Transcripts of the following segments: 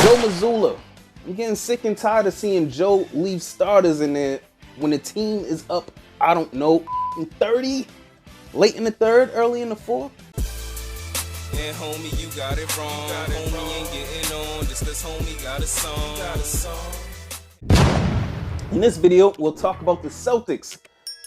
Joe Mazzulla. I'm getting sick and tired of seeing Joe leave starters in there when the team is up, I don't know, 30? Late in the third, early in the fourth? And homie, you got it wrong. Homie ain't getting on just cause homie got a song. In this video, we'll talk about the Celtics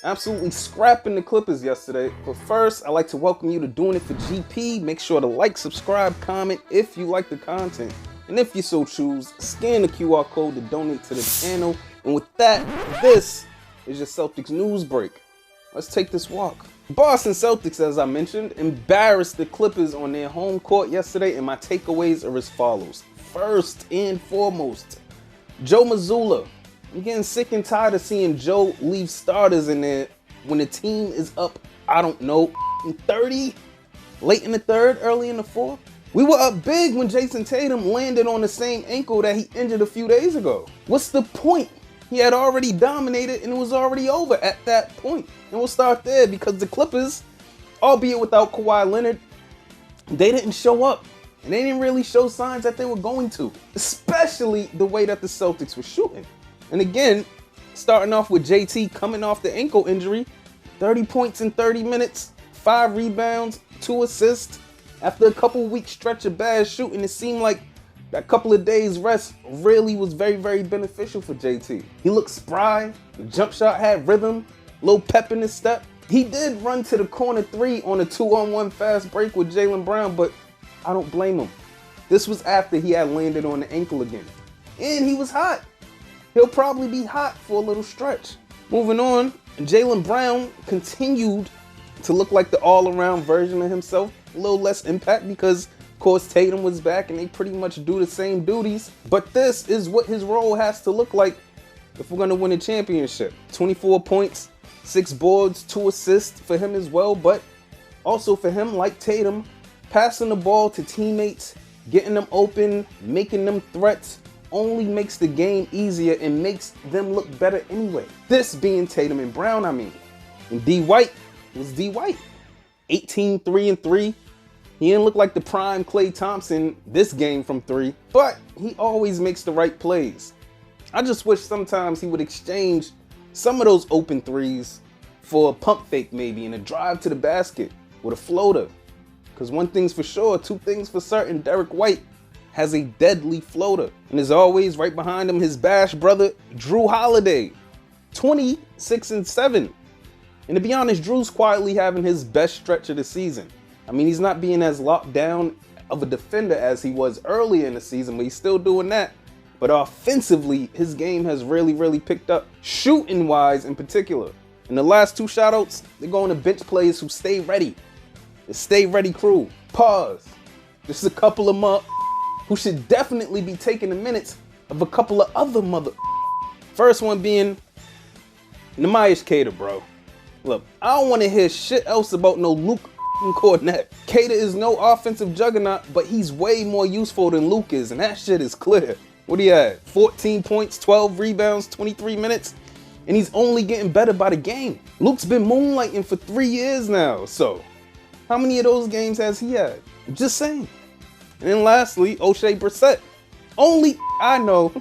absolutely scrapping the Clippers yesterday. But first, I'd like to welcome you to Doing It for GP. Make sure to like, subscribe, comment if you like the content. And if you so choose, scan the QR code to donate to the channel. And with that, this is your Celtics news break. Let's take this walk. Boston Celtics, as I mentioned, embarrassed the Clippers on their home court yesterday, and my takeaways are as follows. First and foremost, Joe Mazzulla. I'm getting sick and tired of seeing Joe leave starters in there when the team is up, I don't know, 30? Late in the third, early in the fourth? We were up big when Jason Tatum landed on the same ankle that he injured a few days ago. What's the point? He had already dominated and it was already over at that point. And we'll start there because the Clippers, albeit without Kawhi Leonard, they didn't show up. And they didn't really show signs that they were going to, especially the way that the Celtics were shooting. And again, starting off with JT coming off the ankle injury, 30 points in 30 minutes, 5 rebounds, 2 assists. After a couple week stretch of bad shooting, it seemed like that couple of days rest really was very, very beneficial for JT. He looked spry, the jump shot had rhythm, little pep in his step. He did run to the corner 3 on a 2-on-1 fast break with Jaylen Brown, but I don't blame him. This was after he had landed on the ankle again. And he was hot. He'll probably be hot for a little stretch. Moving on, Jaylen Brown continued to look like the all-around version of himself. A little less impact because, of course, Tatum was back and they pretty much do the same duties. But this is what his role has to look like if we're going to win a championship. 24 points, 6 boards, 2 assists for him as well. But also for him, like Tatum, passing the ball to teammates, getting them open, making them threats, only makes the game easier and makes them look better anyway. This being Tatum and Brown, I mean. And D. White was D. White. 18, 3 and 3. He didn't look like the prime Klay Thompson this game from 3, but he always makes the right plays. I just wish sometimes he would exchange some of those open threes for a pump fake maybe and a drive to the basket with a floater. Because one thing's for sure, 2 things for certain, Derek White has a deadly floater. And as always, right behind him, his Bash brother, Drew Holiday, 26 and 7. And to be honest, Drew's quietly having his best stretch of the season. I mean, he's not being as locked down of a defender as he was earlier in the season, but he's still doing that. But offensively, his game has really, really picked up, shooting-wise in particular. And the last 2 shout-outs, they're going to bench players who stay ready. The stay ready crew. Pause. This is a couple of who should definitely be taking the minutes of a couple of other First one being Nemias Cater, bro. Look, I don't want to hear shit else about no Luke Cornett. Cater is no offensive juggernaut, but he's way more useful than Luke is, and that shit is clear. What he had? 14 points, 12 rebounds, 23 minutes, and he's only getting better by the game. Luke's been moonlighting for 3 years now, so how many of those games has he had? Just saying. And then lastly, O'Shea Brissett. Only I know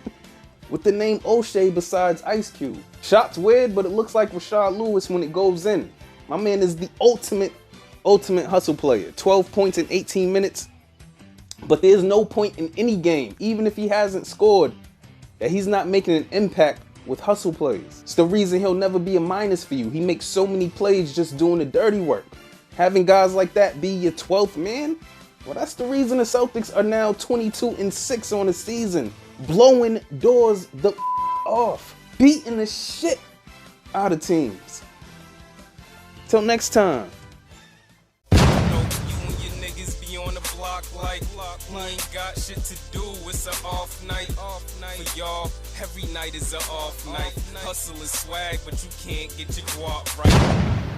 with the name O'Shea besides Ice Cube. Shot's weird, but it looks like Rashard Lewis when it goes in. My man is the ultimate hustle player. 12 points in 18 minutes. But there's no point in any game, even if he hasn't scored, that he's not making an impact with hustle plays. It's the reason he'll never be a minus for you. He makes so many plays just doing the dirty work. Having guys like that be your 12th man, well, that's the reason the Celtics are now 22 and 6 on the season. Blowing doors the off. Beating the shit out of teams. Till next time. You and your niggas be on the block like you ain't got shit to do. It's an off night. For y'all, every night is an off night. Hustle is swag, but you can't get your guap right.